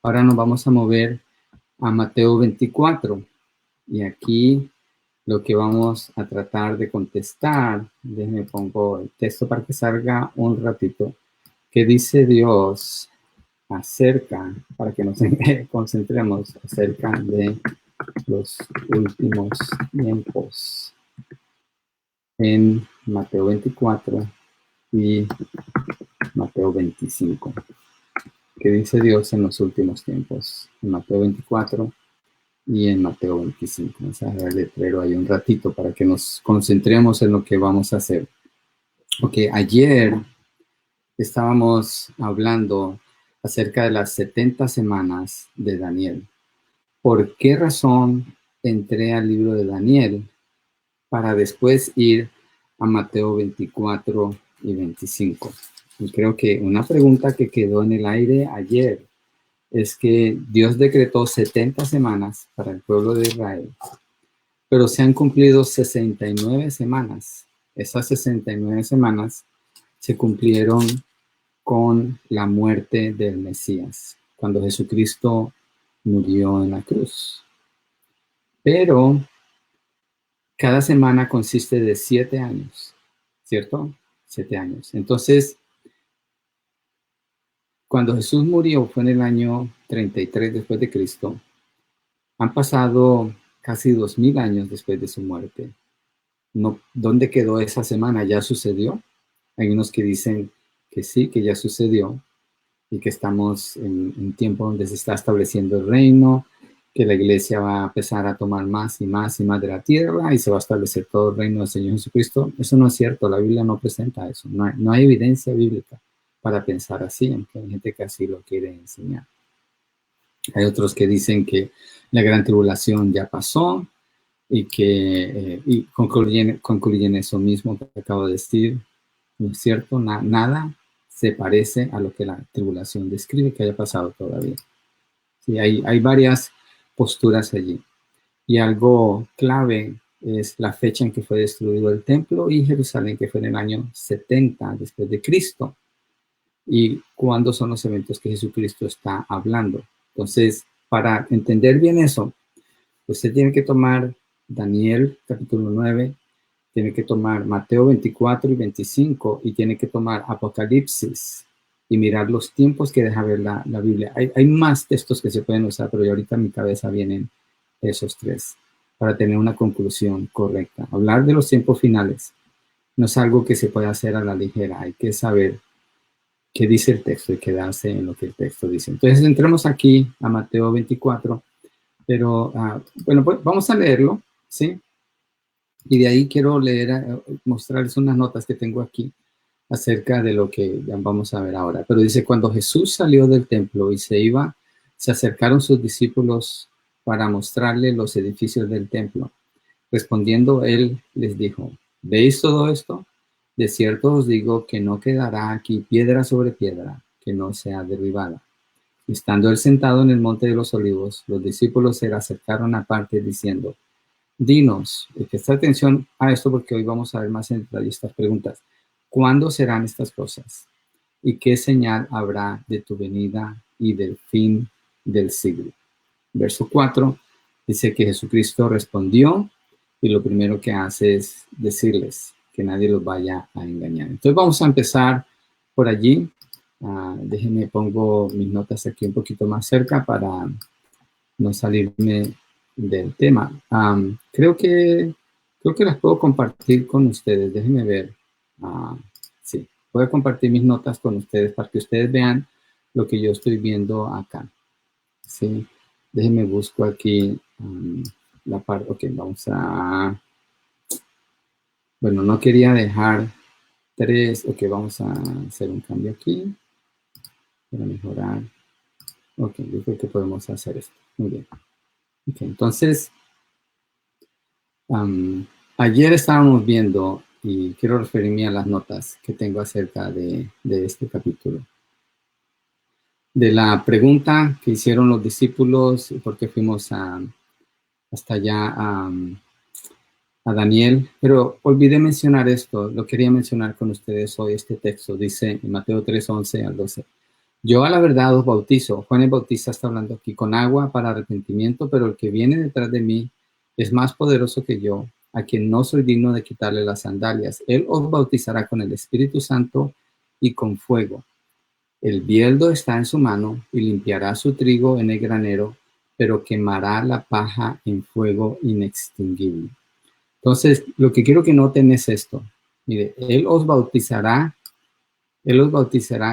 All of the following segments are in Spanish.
Ahora nos vamos a mover a Mateo 24. Y aquí lo que vamos a tratar de contestar, déjenme pongo el texto para que salga un ratito, que dice Dios acerca, para que nos concentremos acerca de los últimos tiempos en Mateo 24 y Mateo 25. ¿Qué dice Dios en los últimos tiempos? En Mateo 24 y en Mateo 25. Vamos a ver el letrero ahí un ratito para que nos concentremos en lo que vamos a hacer. Ok, ayer estábamos hablando acerca de las 70 semanas de Daniel. ¿Por qué razón entré al libro de Daniel para después ir a Mateo 24 y 25? Y creo que una pregunta que quedó en el aire ayer es que Dios decretó 70 semanas para el pueblo de Israel, pero se han cumplido 69 semanas. Esas 69 semanas se cumplieron con la muerte del Mesías, cuando Jesucristo murió en la cruz. Pero cada semana consiste de 7 años, ¿cierto? 7 años. Entonces, cuando Jesús murió fue en el año 33 después de Cristo. Han pasado casi 2000 años después de su muerte. No, ¿dónde quedó esa semana? ¿Ya sucedió? Hay unos que dicen que sí, que ya sucedió y que estamos en un tiempo donde se está estableciendo el reino, que la iglesia va a empezar a tomar más y más y más de la tierra y se va a establecer todo el reino del Señor Jesucristo. Eso no es cierto, la Biblia no presenta eso, no hay evidencia bíblica para pensar así, aunque hay gente que así lo quiere enseñar. Hay otros que dicen que la gran tribulación ya pasó y que concluyen eso mismo que acabo de decir. No es cierto, nada se parece a lo que la tribulación describe que haya pasado todavía. Sí, hay varias posturas allí. Y algo clave es la fecha en que fue destruido el templo y Jerusalén, que fue en el año 70 después de Cristo. Y cuándo son los eventos que Jesucristo está hablando. Entonces, para entender bien eso, usted tiene que tomar Daniel capítulo 9, tiene que tomar Mateo 24 y 25 y tiene que tomar Apocalipsis y mirar los tiempos que deja ver la Biblia. Hay más textos que se pueden usar, pero ahorita en mi cabeza vienen esos tres para tener una conclusión correcta. Hablar de los tiempos finales no es algo que se puede hacer a la ligera, hay que saber qué dice el texto y quedarse en lo que el texto dice. Entonces entremos aquí a Mateo 24, pero bueno, pues vamos a leerlo, ¿sí? Y de ahí quiero leer, mostrarles unas notas que tengo aquí acerca de lo que vamos a ver ahora. Pero dice, cuando Jesús salió del templo y se iba, se acercaron sus discípulos para mostrarle los edificios del templo. Respondiendo él les dijo, ¿veis todo esto? De cierto os digo que no quedará aquí piedra sobre piedra que no sea derribada. Estando él sentado en el monte de los olivos, los discípulos se le acercaron aparte diciendo, dinos, y presta atención a esto porque hoy vamos a ver más en detalle estas preguntas. ¿Cuándo serán estas cosas? ¿Y qué señal habrá de tu venida y del fin del siglo? Verso 4 dice que Jesucristo respondió y lo primero que hace es decirles que nadie los vaya a engañar. Entonces vamos a empezar por allí. Déjenme pongo mis notas aquí un poquito más cerca para no salirme del tema. Creo que las puedo compartir con ustedes. Déjenme ver. Sí, voy a compartir mis notas con ustedes para que ustedes vean lo que yo estoy viendo acá. Sí, déjenme busco aquí la parte. Ok, vamos a... Bueno, no quería dejar 3. Ok, vamos a hacer un cambio aquí para mejorar. Ok, yo creo que podemos hacer esto. Muy bien. Ok, entonces... ayer estábamos viendo, y quiero referirme a las notas que tengo acerca de este capítulo, de la pregunta que hicieron los discípulos, porque fuimos hasta allá a Daniel, pero olvidé mencionar esto, lo quería mencionar con ustedes hoy, este texto, dice en Mateo 3, 11 al 12, Yo a la verdad os bautizo. Juan el Bautista está hablando aquí con agua para arrepentimiento, pero el que viene detrás de mí es más poderoso que yo, a quien no soy digno de quitarle las sandalias. Él os bautizará con el Espíritu Santo y con fuego. El bieldo está en su mano y limpiará su trigo en el granero, pero quemará la paja en fuego inextinguible. Entonces, lo que quiero que noten es esto. Mire, Él los bautizará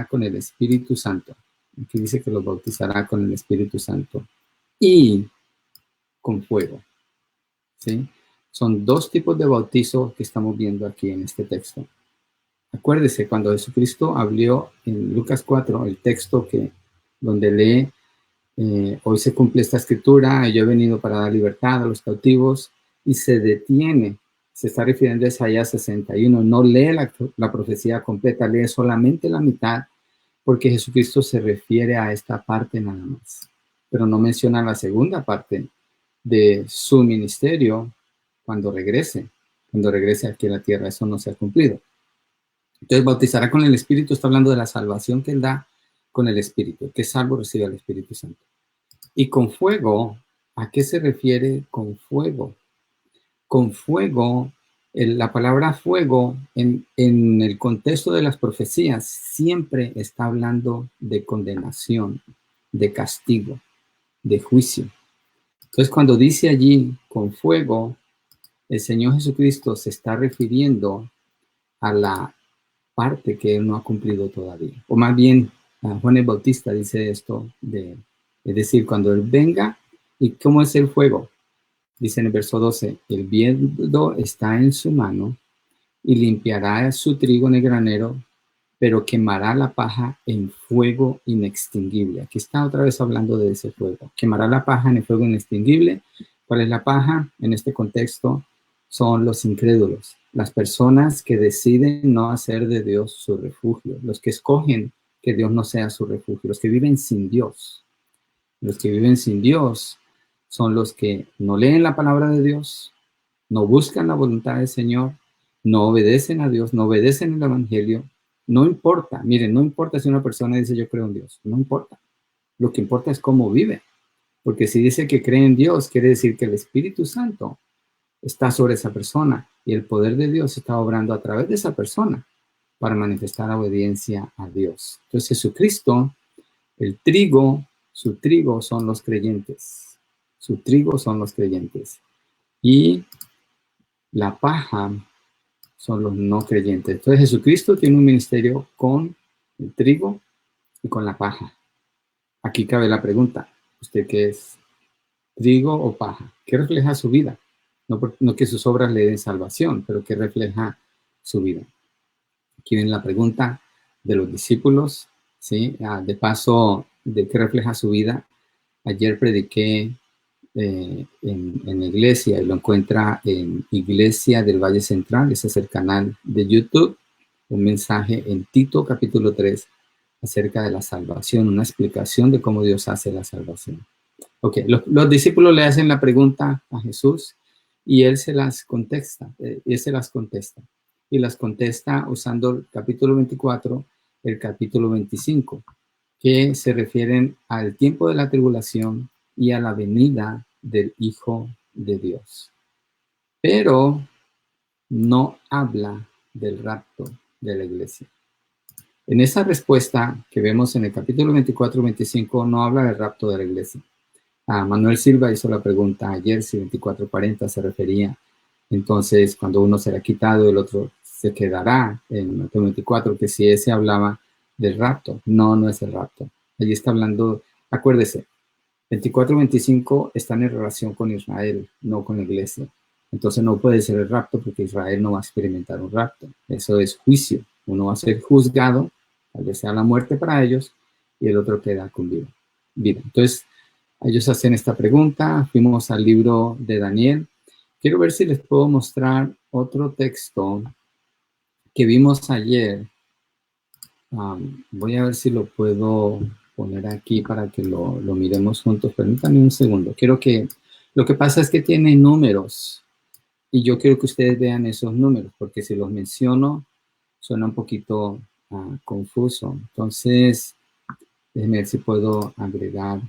con el Espíritu Santo. Aquí dice que los bautizará con el Espíritu Santo y con fuego. ¿Sí? Son dos tipos de bautizo que estamos viendo aquí en este texto. Acuérdese, cuando Jesucristo habló en Lucas 4, el texto donde lee, hoy se cumple esta escritura, yo he venido para dar libertad a los cautivos, y se detiene, se está refiriendo a Isaías 61, no lee la profecía completa, lee solamente la mitad, porque Jesucristo se refiere a esta parte nada más, pero no menciona la segunda parte de su ministerio cuando regrese aquí a la tierra. Eso no se ha cumplido. Entonces, bautizará con el Espíritu, está hablando de la salvación que Él da con el Espíritu, que salvo recibe el Espíritu Santo. Y con fuego, ¿a qué se refiere con fuego? Con fuego, la palabra fuego en el contexto de las profecías siempre está hablando de condenación, de castigo, de juicio. Entonces, cuando dice allí con fuego, el Señor Jesucristo se está refiriendo a la parte que Él no ha cumplido todavía. O más bien, Juan el Bautista dice esto, es decir, cuando Él venga, ¿y cómo es el fuego? Dice en el verso 12, el bieldo está en su mano y limpiará su trigo en el granero, pero quemará la paja en fuego inextinguible. Aquí está otra vez hablando de ese fuego. Quemará la paja en el fuego inextinguible. ¿Cuál es la paja? En este contexto son los incrédulos, las personas que deciden no hacer de Dios su refugio, los que escogen que Dios no sea su refugio, los que viven sin Dios. Los que viven sin Dios son los que no leen la palabra de Dios, no buscan la voluntad del Señor, no obedecen a Dios, no obedecen el Evangelio. No importa, miren, no importa si una persona dice yo creo en Dios, no importa. Lo que importa es cómo vive. Porque si dice que cree en Dios, quiere decir que el Espíritu Santo está sobre esa persona y el poder de Dios está obrando a través de esa persona para manifestar la obediencia a Dios. Entonces Jesucristo, el trigo, su trigo son los creyentes. Su trigo son los creyentes. Y la paja son los no creyentes. Entonces Jesucristo tiene un ministerio con el trigo y con la paja. Aquí cabe la pregunta, ¿usted qué es? ¿Trigo o paja? ¿Qué refleja su vida? No que sus obras le den salvación, pero ¿qué refleja su vida? Aquí viene la pregunta de los discípulos, ¿sí? De paso, ¿de qué refleja su vida? Ayer prediqué en la iglesia y lo encuentra en Iglesia del Valle Central, ese es el canal de YouTube, un mensaje en Tito capítulo 3 acerca de la salvación, una explicación de cómo Dios hace la salvación. Ok, los discípulos le hacen la pregunta a Jesús y él se las contesta, y las contesta usando el capítulo 24, el capítulo 25, que se refieren al tiempo de la tribulación y a la venida del Hijo de Dios. Pero no habla del rapto de la iglesia. En esa respuesta que vemos en el capítulo 24-25 no habla del rapto de la iglesia. Manuel Silva hizo la pregunta ayer si 24-40 se refería. Entonces, cuando uno será quitado, el otro se quedará en Mateo 24, que si ese hablaba del rapto. No, no es el rapto. Allí está hablando, acuérdese, 24-25 están en relación con Israel, no con la iglesia. Entonces no puede ser el rapto porque Israel no va a experimentar un rapto. Eso es juicio. Uno va a ser juzgado, tal vez sea la muerte para ellos, y el otro queda con vida. Entonces, ellos hacen esta pregunta. Fuimos al libro de Daniel. Quiero ver si les puedo mostrar otro texto que vimos ayer. Voy a ver si lo puedo poner aquí para que lo miremos juntos. Permítanme un segundo. Lo que pasa es que tiene números y yo quiero que ustedes vean esos números porque si los menciono suena un poquito confuso. Entonces, Déjenme ver si puedo agregar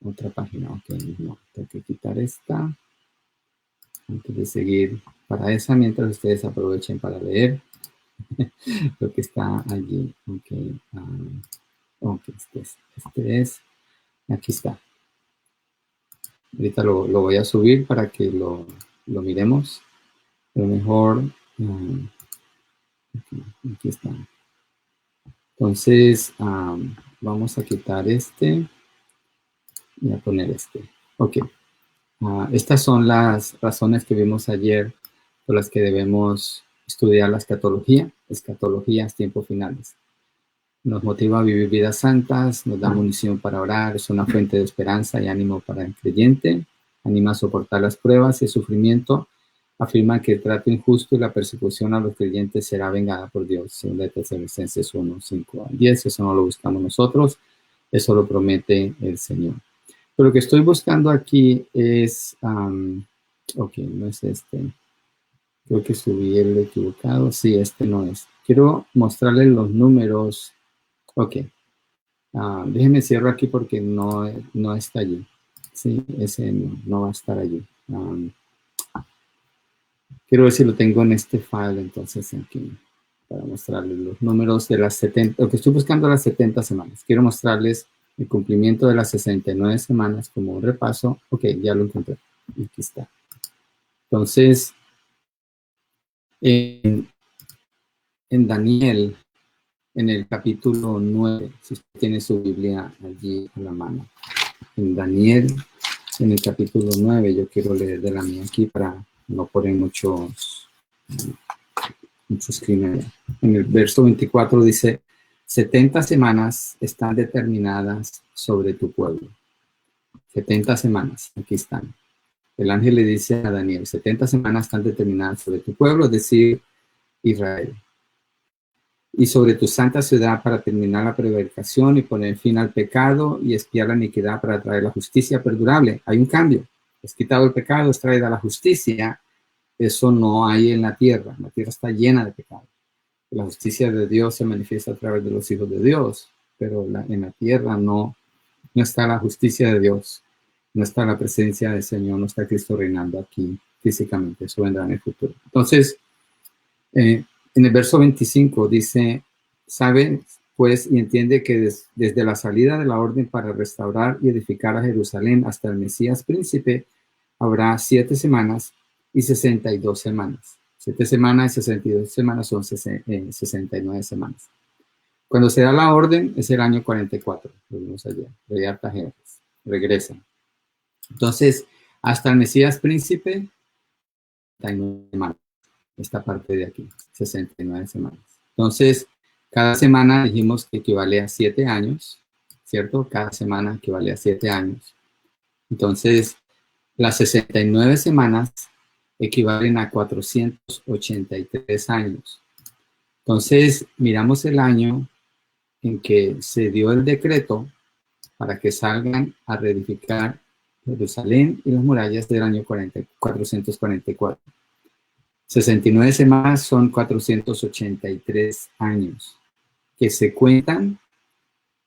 otra página. Ok, no, tengo que quitar esta antes de seguir para esa, mientras ustedes aprovechen para leer lo que está allí. Ok, ok, este es, aquí está. Ahorita lo voy a subir para que lo miremos. A lo mejor, aquí está. Entonces, vamos a quitar este y a poner este. Ok. Estas son las razones que vimos ayer por las que debemos estudiar la escatologías, tiempos finales. Nos motiva a vivir vidas santas, nos da munición para orar, es una fuente de esperanza y ánimo para el creyente, anima a soportar las pruebas y el sufrimiento, afirma que el trato injusto y la persecución a los creyentes será vengada por Dios, según de Tesalonicenses 1, 5 al 10, eso no lo buscamos nosotros, eso lo promete el Señor. Pero lo que estoy buscando aquí es, ok, no es este, creo que subí el equivocado, sí, este no es. Quiero mostrarles los números. Ok, déjenme cierro aquí porque no está allí. Sí, ese no va a estar allí. Quiero ver si lo tengo en este file, entonces aquí, para mostrarles los números de las 70, lo que estoy buscando las 70 semanas. Quiero mostrarles el cumplimiento de las 69 semanas como un repaso. Ok, ya lo encontré. Aquí está. Entonces, en Daniel, en el capítulo 9, si usted tiene su Biblia allí a la mano, en Daniel, en el capítulo 9, yo quiero leer de la mía aquí para no poner muchos crímenes. En el verso 24 dice, 70 semanas están determinadas sobre tu pueblo. 70 semanas, aquí están. El ángel le dice a Daniel, 70 semanas están determinadas sobre tu pueblo, es decir, Israel. Y sobre tu santa ciudad para terminar la prevaricación y poner fin al pecado y expiar la iniquidad para traer la justicia perdurable. Hay un cambio. Es quitado el pecado, es traída la justicia. Eso no hay en la tierra. La tierra está llena de pecado. La justicia de Dios se manifiesta a través de los hijos de Dios, pero en la tierra no está la justicia de Dios. No está la presencia del Señor, no está Cristo reinando aquí físicamente. Eso vendrá en el futuro. Entonces, en el verso 25 dice, sabe pues y entiende que desde la salida de la orden para restaurar y edificar a Jerusalén hasta el Mesías príncipe, habrá 7 semanas y 62 semanas. 7 semanas y 62 semanas son 69 semanas. Cuando se da la orden es el año 44, lo vimos ayer, de Artajerjes, regresan. Entonces, hasta el Mesías príncipe, 69 semanas. Esta parte de aquí, 69 semanas. Entonces, cada semana dijimos que equivale a 7 años, ¿cierto? Cada semana equivale a 7 años. Entonces, las 69 semanas equivalen a 483 años. Entonces, miramos el año en que se dio el decreto para que salgan a reedificar Jerusalén y las murallas del año 444. 69 semanas son 483 años, que se cuentan,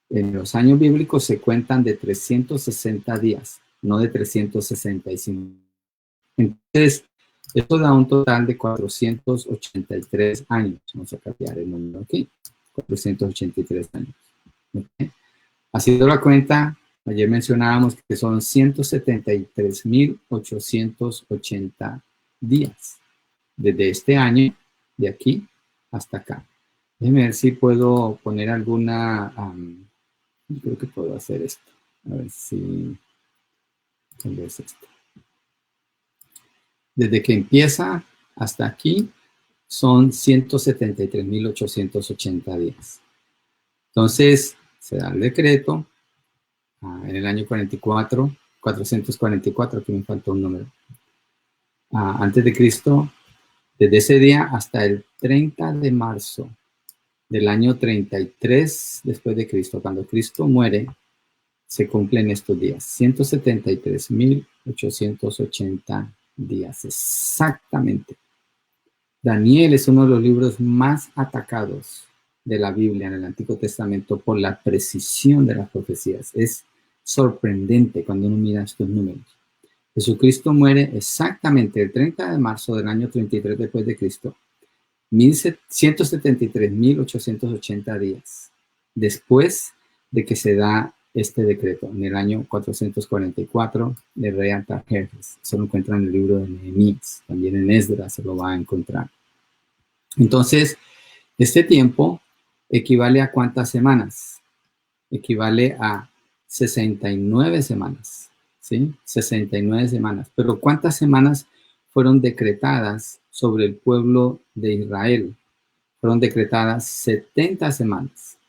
en los años bíblicos se cuentan de 360 días, no de 365. Entonces, esto da un total de 483 años. Vamos a cambiar el número aquí, 483 años. ¿Okay? Haciendo la cuenta, ayer mencionábamos que son 173.880 días. Desde este año, de aquí hasta acá. Déjenme ver si puedo poner alguna, creo que puedo hacer esto. A ver si, tal vez esto. Desde que empieza hasta aquí son 173.880 días. Entonces, se da el decreto en el año 444, aquí me faltó un número. Antes de Cristo, desde ese día hasta el 30 de marzo del año 33 después de Cristo, cuando Cristo muere, se cumplen estos días, 173.880 días, exactamente. Daniel es uno de los libros más atacados de la Biblia en el Antiguo Testamento por la precisión de las profecías. Es sorprendente cuando uno mira estos números. Jesucristo muere exactamente el 30 de marzo del año 33 después de Cristo, 173.880 días después de que se da este decreto, en el año 444 del rey Artajerjes. Se lo encuentra en el libro de Nehemías, también en Esdras se lo va a encontrar. Entonces, este tiempo equivale a ¿cuántas semanas? Equivale a 69 semanas, ¿sí? 69 semanas. Pero ¿cuántas semanas fueron decretadas sobre el pueblo de Israel? Fueron decretadas 70 semanas.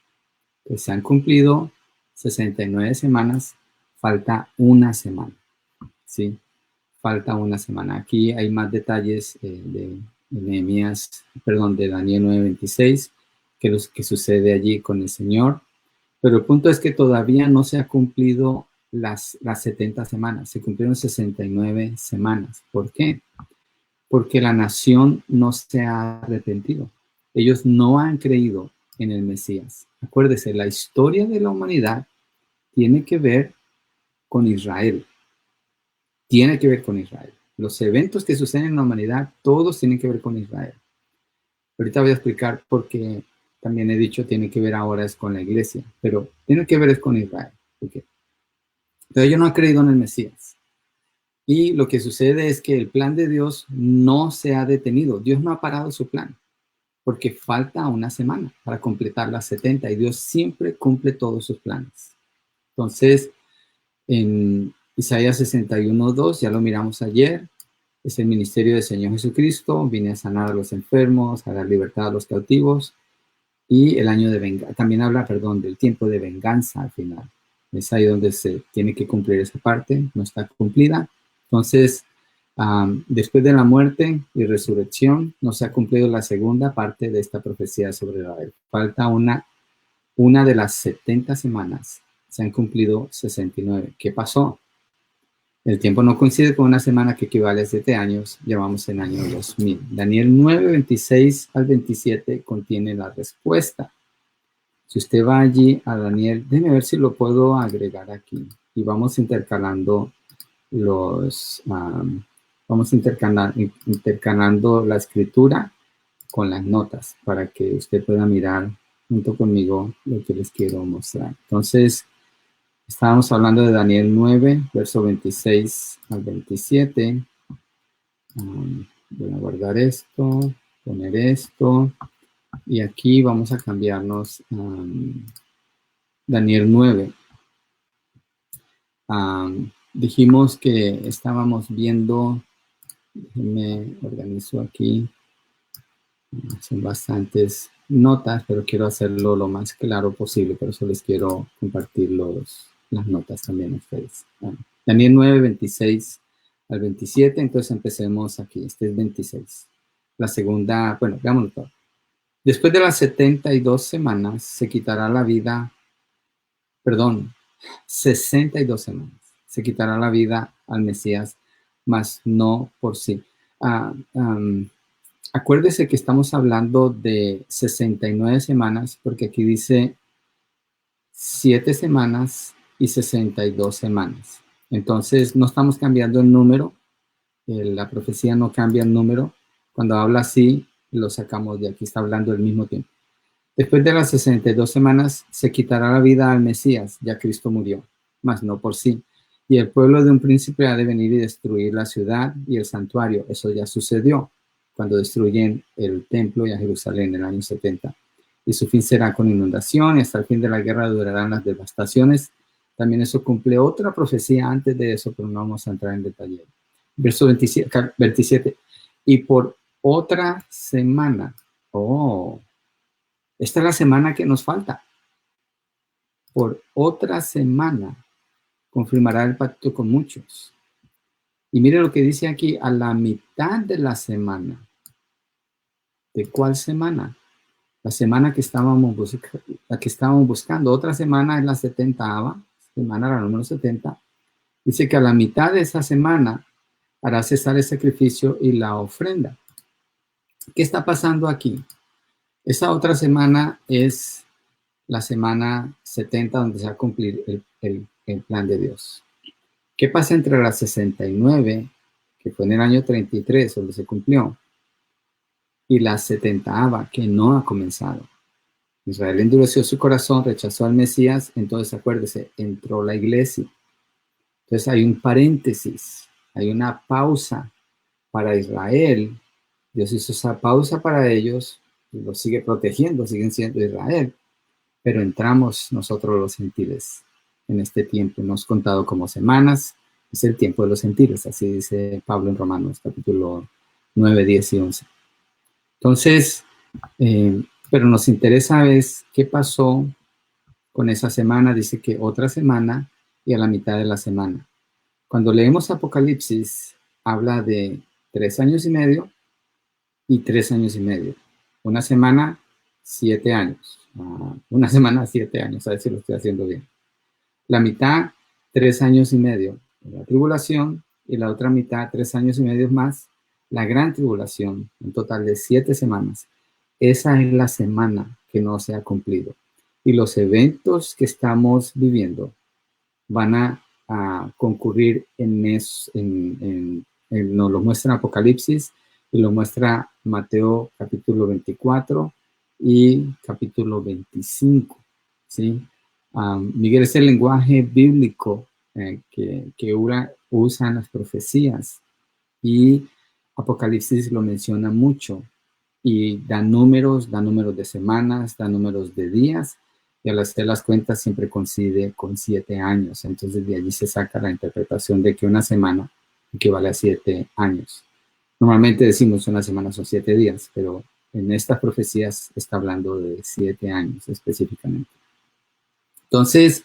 Pues se han cumplido 69 semanas, falta una semana, ¿sí? Falta una semana. Aquí hay más detalles de Nehemías, perdón, de Daniel 9:26, que los que sucede allí con el Señor. Pero el punto es que todavía no se ha cumplido las 70 semanas, se cumplieron 69 semanas. ¿Por qué? Porque la nación no se ha arrepentido. Ellos no han creído en el Mesías. Acuérdese, la historia de la humanidad tiene que ver con Israel. Tiene que ver con Israel. Los eventos que suceden en la humanidad, todos tienen que ver con Israel. Ahorita voy a explicar por qué también he dicho tiene que ver ahora es con la iglesia, pero tiene que ver es con Israel. ¿Por qué? Pero ellos no han creído en el Mesías. Y lo que sucede es que el plan de Dios no se ha detenido. Dios no ha parado su plan, porque falta una semana para completar las 70 y Dios siempre cumple todos sus planes. Entonces, en Isaías 61:2, ya lo miramos ayer, es el ministerio del Señor Jesucristo, viene a sanar a los enfermos, a dar libertad a los cautivos, y el año de venganza, también habla, perdón, del tiempo de venganza al final. Es ahí donde se tiene que cumplir esa parte, no está cumplida. Entonces, después de la muerte y resurrección, no se ha cumplido la segunda parte de esta profecía sobre Israel. Falta una de las 70 semanas. Se han cumplido 69. ¿Qué pasó? El tiempo no coincide con una semana que equivale a 7 años. Llevamos en año 2000. Daniel 9:26 al 27 contiene la respuesta. Si usted va allí a Daniel, déjeme ver si lo puedo agregar aquí. Y vamos intercalando intercalando la escritura con las notas para que usted pueda mirar junto conmigo lo que les quiero mostrar. Entonces, estábamos hablando de Daniel 9, verso 26 al 27. Voy a guardar esto, poner esto. Y aquí vamos a cambiarnos Daniel 9. Dijimos que estábamos viendo, déjenme organizo aquí, son bastantes notas, pero quiero hacerlo lo más claro posible, por eso les quiero compartir las notas también a ustedes. Daniel 9, 26 al 27, entonces empecemos aquí, este es 26. La segunda, bueno, veámoslo todo. Después de las 72 semanas se quitará la vida, 62 semanas, se quitará la vida al Mesías, mas no por sí. Acuérdese que estamos hablando de 69 semanas, porque aquí dice 7 semanas y 62 semanas. Entonces, no estamos cambiando el número, la profecía no cambia el número. Cuando habla así, lo sacamos de aquí, está hablando al mismo tiempo. Después de las 62 semanas se quitará la vida al Mesías, ya Cristo murió, mas no por sí. Y el pueblo de un príncipe ha de venir y destruir la ciudad y el santuario. Eso ya sucedió cuando destruyen el templo y a Jerusalén en el año 70. Y su fin será con inundación y hasta el fin de la guerra durarán las devastaciones. También eso cumple otra profecía antes de eso, pero no vamos a entrar en detalle. Verso 27. Y por otra semana. Esta es la semana que nos falta. Por otra semana confirmará el pacto con muchos. Y mire lo que dice aquí, a la mitad de la semana. ¿De cuál semana? La semana que estábamos buscando. Otra semana es la 70ª semana, la número 70. Dice que a la mitad de esa semana hará cesar el sacrificio y la ofrenda. ¿Qué está pasando aquí? Esa otra semana es la semana 70 donde se va a cumplir el plan de Dios. ¿Qué pasa entre la 69, que fue en el año 33, donde se cumplió, y la 70ava, que no ha comenzado? Israel endureció su corazón, rechazó al Mesías, entonces acuérdese, entró la iglesia. Entonces hay un paréntesis, hay una pausa para Israel. Dios hizo esa pausa para ellos y los sigue protegiendo, siguen siendo Israel. Pero entramos nosotros los gentiles en este tiempo. Nos contado como semanas, es el tiempo de los gentiles, así dice Pablo en Romanos capítulo 9, 10 y 11. Entonces, pero nos interesa es qué pasó con esa semana. Dice que otra semana y a la mitad de la semana. Cuando leemos Apocalipsis, habla de 3 años y medio y 3 años y medio. Una semana, 7 años. Una semana, 7 años, a ver si lo estoy haciendo bien. La mitad, 3 años y medio, la tribulación, y la otra mitad, 3 años y medio más, la gran tribulación, un total de 7 semanas. Esa es la semana que no se ha cumplido. Y los eventos que estamos viviendo van a concurrir nos lo muestra Apocalipsis y lo muestra Mateo capítulo 24 y capítulo 25, ¿sí? Miguel, es el lenguaje bíblico que usan las profecías, y Apocalipsis lo menciona mucho y da números de semanas, da números de días, y al hacer las cuentas siempre coincide con 7 años. Entonces de allí se saca la interpretación de que una semana equivale a 7 años. Normalmente decimos una semana son 7 días, pero en estas profecías está hablando de 7 años específicamente. Entonces,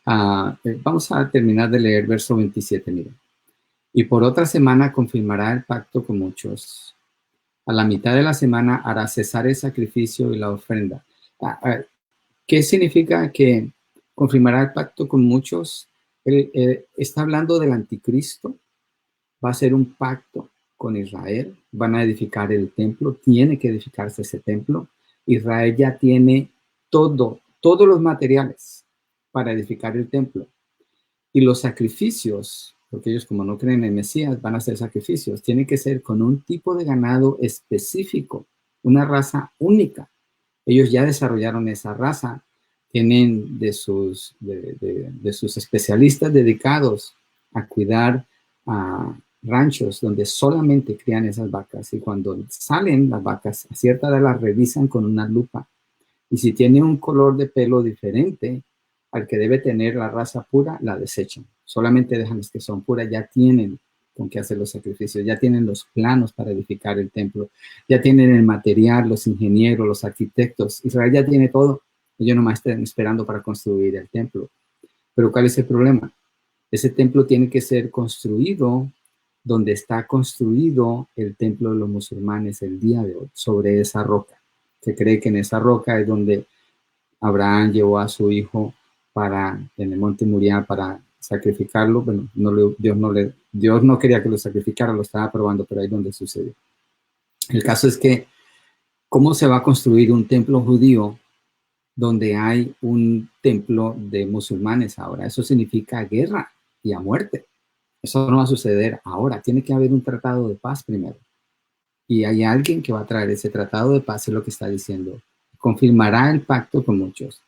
vamos a terminar de leer verso 27, miren. Y por otra semana confirmará el pacto con muchos. A la mitad de la semana hará cesar el sacrificio y la ofrenda. ¿Qué significa que confirmará el pacto con muchos? Él está hablando del anticristo. Va a ser un pacto con Israel. Van a edificar el templo. Tiene que edificarse ese templo. Israel ya tiene todos los materiales para edificar el templo. Y los sacrificios, porque ellos como no creen en el Mesías, van a hacer sacrificios. Tiene que ser con un tipo de ganado específico, una raza única. Ellos ya desarrollaron esa raza, tienen de sus especialistas dedicados a cuidar ranchos donde solamente crían esas vacas, y cuando salen las vacas a cierta edad las revisan con una lupa, y si tiene un color de pelo diferente al que debe tener la raza pura, la desechan. Solamente dejan las que son puras. Ya tienen con qué hacer los sacrificios, ya tienen los planos para edificar el templo, ya tienen el material, los ingenieros, los arquitectos. Israel ya tiene todo. Ellos nomás están esperando para construir el templo. Pero ¿cuál es el problema? Ese templo tiene que ser construido donde está construido el templo de los musulmanes el día de hoy, sobre esa roca. Se cree que en esa roca es donde Abraham llevó a su hijo en el monte Moriah para sacrificarlo. Bueno, Dios no quería que lo sacrificara, lo estaba probando, pero ahí es donde sucedió. El caso es que, ¿cómo se va a construir un templo judío donde hay un templo de musulmanes ahora? Eso significa guerra y a muerte. Eso no va a suceder ahora. Tiene que haber un tratado de paz primero. Y hay alguien que va a traer ese tratado de paz, es lo que está diciendo. Confirmará el pacto con muchos.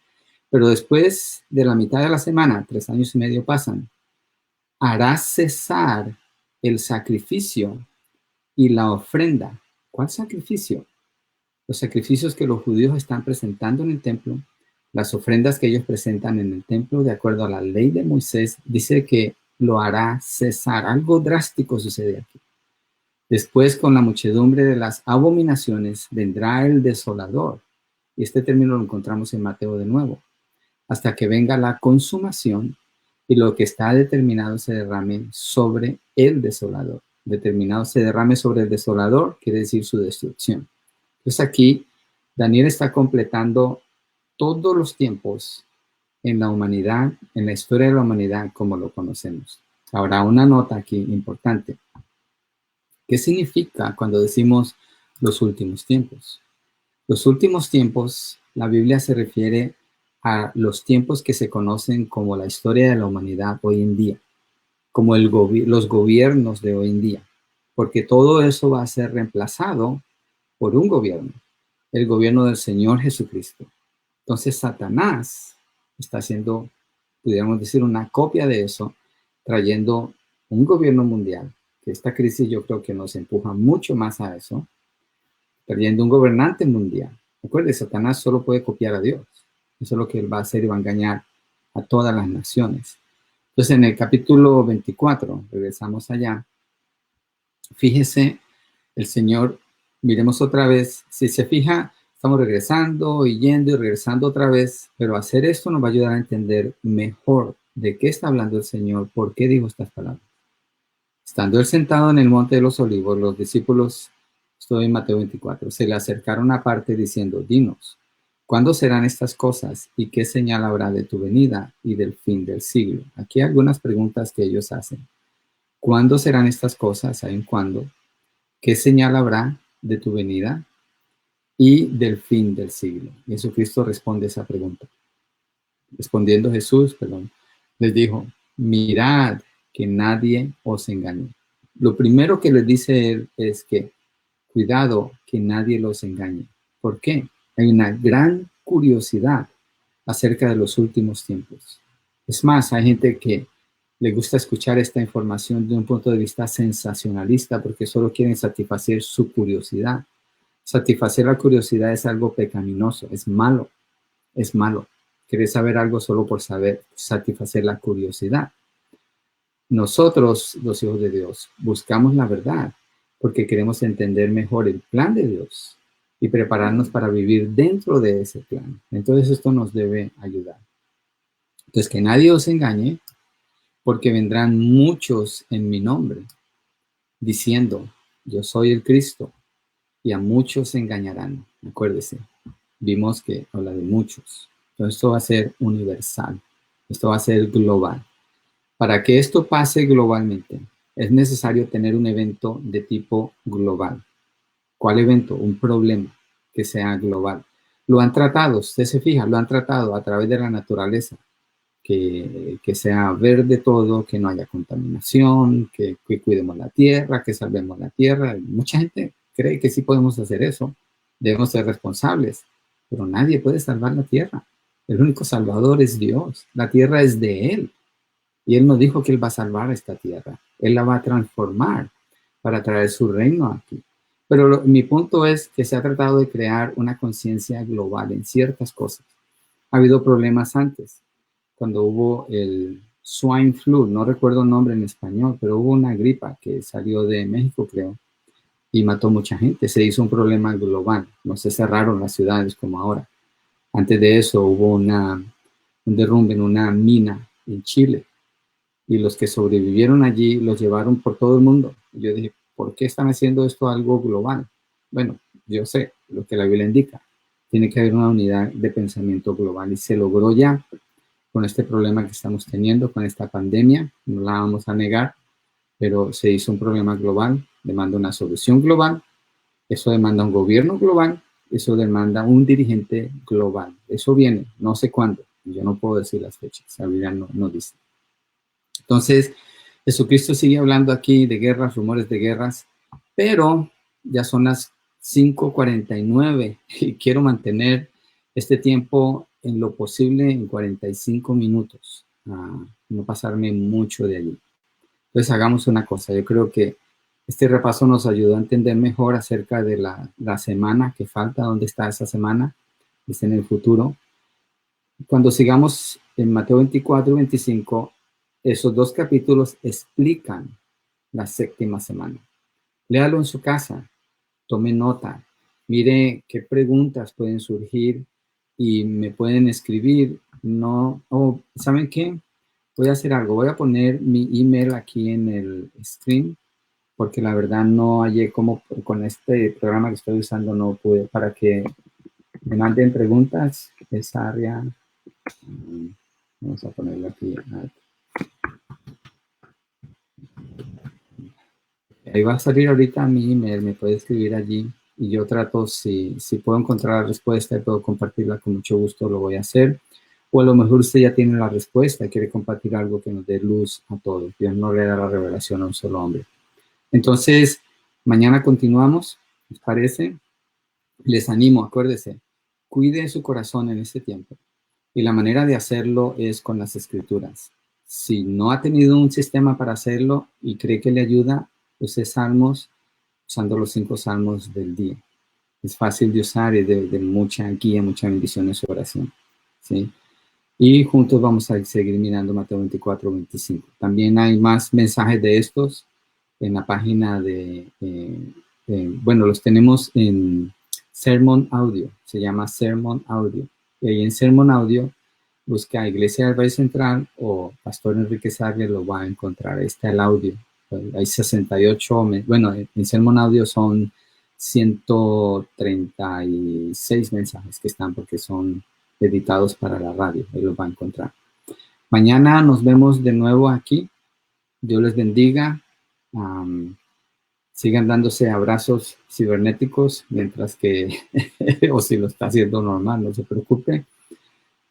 Pero después de la mitad de la semana, 3 años y medio pasan, hará cesar el sacrificio y la ofrenda. ¿Cuál sacrificio? Los sacrificios que los judíos están presentando en el templo, las ofrendas que ellos presentan en el templo, de acuerdo a la ley de Moisés, dice que lo hará cesar. Algo drástico sucede aquí. Después, con la muchedumbre de las abominaciones, vendrá el desolador. Y este término lo encontramos en Mateo de nuevo. Hasta que venga la consumación y lo que está determinado se derrame sobre el desolador. Determinado se derrame sobre el desolador, quiere decir su destrucción. Entonces aquí Daniel está completando todos los tiempos en la humanidad, en la historia de la humanidad como lo conocemos. Ahora, una nota aquí importante. ¿Qué significa cuando decimos los últimos tiempos? Los últimos tiempos, la Biblia se refiere a los tiempos que se conocen como la historia de la humanidad hoy en día, como los gobiernos de hoy en día, porque todo eso va a ser reemplazado por un gobierno, el gobierno del Señor Jesucristo. Entonces Satanás está haciendo, pudiéramos decir, una copia de eso, trayendo un gobierno mundial, que esta crisis yo creo que nos empuja mucho más a eso, trayendo un gobernante mundial. Recuerde, Satanás solo puede copiar a Dios. Eso es lo que él va a hacer y va a engañar a todas las naciones. Entonces, en el capítulo 24, regresamos allá, fíjese, el Señor, miremos otra vez, si se fija, estamos regresando y yendo y regresando otra vez, pero hacer esto nos va a ayudar a entender mejor de qué está hablando el Señor, por qué dijo estas palabras. Estando él sentado en el monte de los olivos, los discípulos, estoy en Mateo 24, se le acercaron aparte diciendo, dinos, ¿cuándo serán estas cosas y qué señal habrá de tu venida y del fin del siglo? Aquí hay algunas preguntas que ellos hacen. ¿Cuándo serán estas cosas? ¿Hay un cuándo? ¿Qué señal habrá de tu venida y del fin del siglo? Jesucristo responde esa pregunta. Respondiendo Jesús, les dijo, mirad que nadie os engañe. Lo primero que les dice él es que cuidado que nadie los engañe. ¿Por qué? Hay una gran curiosidad acerca de los últimos tiempos. Es más, hay gente que le gusta escuchar esta información de un punto de vista sensacionalista porque solo quieren satisfacer su curiosidad. Satisfacer la curiosidad es algo pecaminoso, es malo, es malo. Querer saber algo solo por saber, satisfacer la curiosidad. Nosotros, los hijos de Dios, buscamos la verdad porque queremos entender mejor el plan de Dios y prepararnos para vivir dentro de ese plan. Entonces esto nos debe ayudar. Entonces que nadie os engañe, porque vendrán muchos en mi nombre, diciendo, yo soy el Cristo, y a muchos se engañarán. Acuérdese, vimos que habla de muchos. Entonces esto va a ser universal, esto va a ser global. Para que esto pase globalmente, es necesario tener un evento de tipo global. ¿Cuál evento? Un problema que sea global. Lo han tratado, usted se fija, lo han tratado a través de la naturaleza. Que sea verde todo, que no haya contaminación, que cuidemos la tierra, que salvemos la tierra. Mucha gente cree que sí podemos hacer eso, debemos ser responsables, pero nadie puede salvar la tierra. El único salvador es Dios, la tierra es de Él, y Él no dijo que Él va a salvar esta tierra, Él la va a transformar para traer su reino aquí. Pero mi punto es que se ha tratado de crear una conciencia global en ciertas cosas. Ha habido problemas antes, cuando hubo el swine flu, no recuerdo el nombre en español, pero hubo una gripa que salió de México, creo, y mató mucha gente. Se hizo un problema global, no se cerraron las ciudades como ahora. Antes de eso hubo un derrumbe en una mina en Chile, y los que sobrevivieron allí los llevaron por todo el mundo. Yo dije, ¿por qué están haciendo esto algo global? Bueno, yo sé lo que la Biblia indica. Tiene que haber una unidad de pensamiento global y se logró ya con este problema que estamos teniendo, con esta pandemia, no la vamos a negar, pero se hizo un problema global, demanda una solución global, eso demanda un gobierno global, eso demanda un dirigente global. Eso viene, no sé cuándo, yo no puedo decir las fechas, la Biblia no dice. Entonces, Jesucristo sigue hablando aquí de guerras, rumores de guerras, pero ya son las 5:49 y quiero mantener este tiempo en lo posible en 45 minutos, no pasarme mucho de allí. Entonces hagamos una cosa, yo creo que este repaso nos ayudó a entender mejor acerca de la semana que falta, dónde está esa semana, está en el futuro. Cuando sigamos en Mateo 24 y 25, esos dos capítulos explican la séptima semana. Léalo en su casa, tome nota, mire qué preguntas pueden surgir y me pueden escribir. No, ¿saben qué? Voy a hacer algo, voy a poner mi email aquí en el stream, porque la verdad no hallé cómo, con este programa que estoy usando no pude, para que me manden preguntas, esa área, vamos a ponerlo aquí. Ahí va a salir ahorita mi email, me puede escribir allí y yo trato, si puedo encontrar la respuesta y puedo compartirla con mucho gusto, lo voy a hacer. O a lo mejor usted ya tiene la respuesta y quiere compartir algo que nos dé luz a todos. Dios no le da la revelación a un solo hombre. Entonces, mañana continuamos, ¿les parece? Les animo, acuérdese, cuide su corazón en este tiempo. Y la manera de hacerlo es con las escrituras. Si no ha tenido un sistema para hacerlo y cree que le ayuda, use salmos usando los 5 salmos del día. Es fácil de usar y de mucha guía, mucha bendición en su oración. ¿Sí? Y juntos vamos a seguir mirando Mateo 24, 25. También hay más mensajes de estos en la página bueno, los tenemos en Sermon Audio, se llama Sermon Audio. Y ahí en Sermon Audio busca Iglesia del Valle Central o Pastor Enrique Sarria, lo va a encontrar. Ahí está el audio. Hay 68, bueno, en Sermon Audio son 136 mensajes que están porque son editados para la radio. Ahí los va a encontrar. Mañana nos vemos de nuevo aquí. Dios les bendiga. Sigan dándose abrazos cibernéticos mientras que, o si lo está haciendo normal, no se preocupe.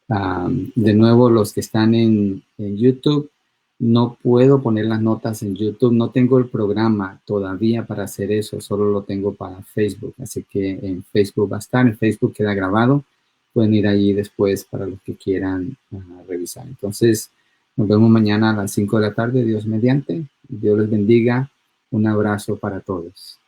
De nuevo, los que están en YouTube, no puedo poner las notas en YouTube. No tengo el programa todavía para hacer eso, solo lo tengo para Facebook. Así que en Facebook va a estar, en Facebook queda grabado. Pueden ir ahí después para los que quieran revisar. Entonces, nos vemos mañana a las 5 de la tarde, Dios mediante. Dios les bendiga. Un abrazo para todos.